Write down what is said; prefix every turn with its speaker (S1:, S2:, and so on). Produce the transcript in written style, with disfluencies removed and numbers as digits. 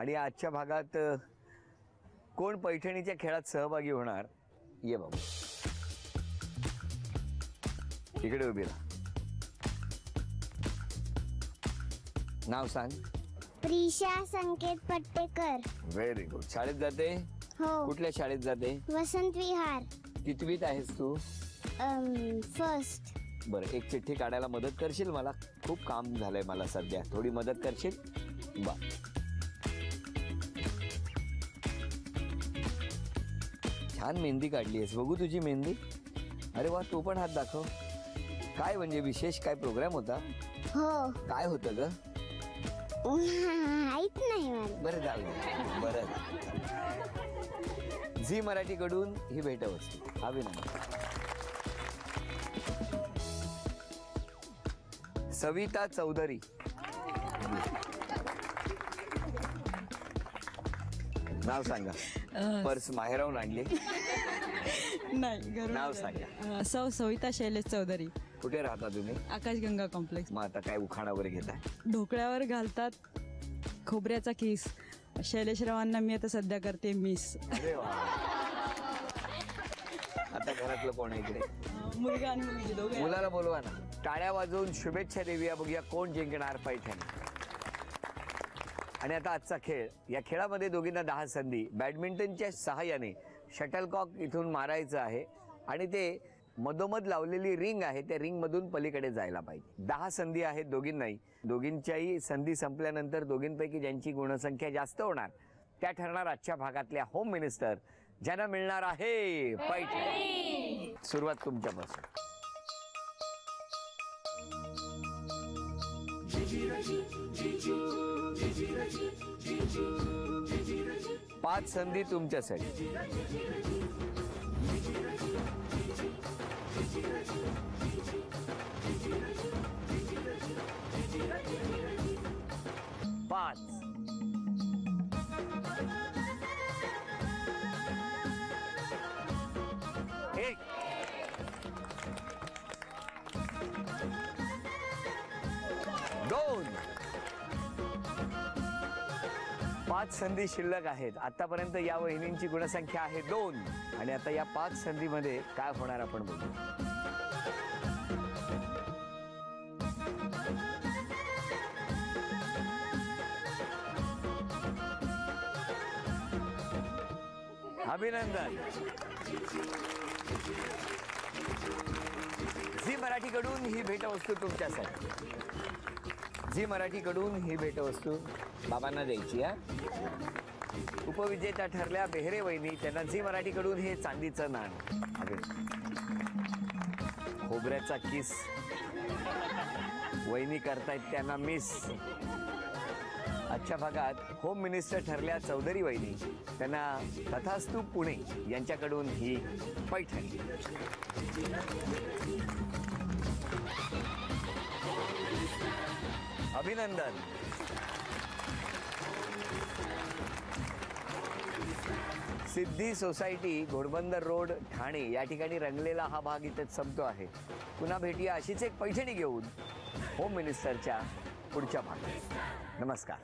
S1: आणि आजच्या भागात कोण पैठणीच्या खेळात सहभागी होणार ये बाबू इकडे उभी राहा. नाव सांग.
S2: प्रिशा संकेत पट्टेकर.
S1: Very good. शाळेत जाते?
S2: हो.
S1: कुठल्या शाळेत जाते?
S2: वसंत विहार.
S1: कितवीत आहेस तू?
S2: फर्स्ट.
S1: बरं, एक चिठ्ठी काढायला मदत करशील मला? खूप काम झालंय मला सध्या, थोडी मदत करशील? बा छान मेहंदी काढली आहेस, बघू तुझी मेहंदी. अरे वा, तू पण हात दाखव. काय म्हणजे विशेष काय प्रोग्राम होता?
S2: हो.
S1: काय होतं ग?
S2: माहित नाही मला.
S1: बरं जाऊ दे. बरं, झी मराठी कडून ही भेटवस्तू. अभिनंदन. सविता चौधरी. नाव सांगा. पर्स माहेरावून आणली?
S3: नाही,
S1: नाव सांगा.
S3: सविता शैलेश चौधरी.
S1: कुठे राहता तुम्ही?
S3: आकाशगंगा कॉम्प्लेक्स.
S1: मग आता काय उखाणा वगैरे घेताय?
S3: ढोकळ्यावर घालतात खोबऱ्याचा किस. शैलेशरावांना मी आता सध्या करते मिस.
S1: अरे वा. आता घरातलं कोण आहे इकडे?
S3: मुलगा आणि मुलगी दोघे.
S1: मुलाला बोलवा ना. टाळ्या वाजवून शुभेच्छा देऊया. बघूया कोण जिंकणार पैठणी. आणि आता आजचा खेळ. या खेळामध्ये दोघींना 10 संधी बॅडमिंटनच्या सहाय्याने शटलकॉक इथून मारायचं आहे आणि ते मधोमध लावलेली रिंग आहे त्या रिंग मधून पलीकडे जायला पाहिजे. 10 संधी आहेत दोघींनाही. दोघींच्याही संधी संपल्यानंतर दोघींपैकी ज्यांची गुणसंख्या जास्त होणार त्या ठरणार आजच्या भागातल्या होम मिनिस्टर, ज्यांना मिळणार आहे पैठणी. सुरुवात तुमच्यापासून. 5 संधी तुमच्यासाठी. पाच. एक. दोन. 5 संधी शिल्लक आहेत. आतापर्यंत या वहिनींची गुणसंख्या आहे 2 आणि आता या 5 संधीमध्ये काय होणार आपण बघू. अभिनंदन. झी मराठीकडून ही भेटवस्तू तुमच्यासाठी. झी मराठीकडून ही भेटवस्तू बाबांना द्यायची. उपविजेत्या ठरल्या बेहरे वहिनी. त्यांना झी मराठीकडून हे चांदीचं नाण. खोबऱ्याचा किस वहिनी करतायत त्यांना मिस. आजच्या भागात होम मिनिस्टर ठरल्या चौधरी वहिनी. त्यांना तथास्तू पुणे यांच्याकडून ही पैठणी. अभिनंदन. सिद्धी सोसायटी, घोडबंदर रोड, ठाणे या ठिकाणी रंगलेला हा भाग इथेच संपतो आहे. पुन्हा भेटूया अशीच एक पैठणी घेऊन होम मिनिस्टरच्या पुढच्या भागात. नमस्कार.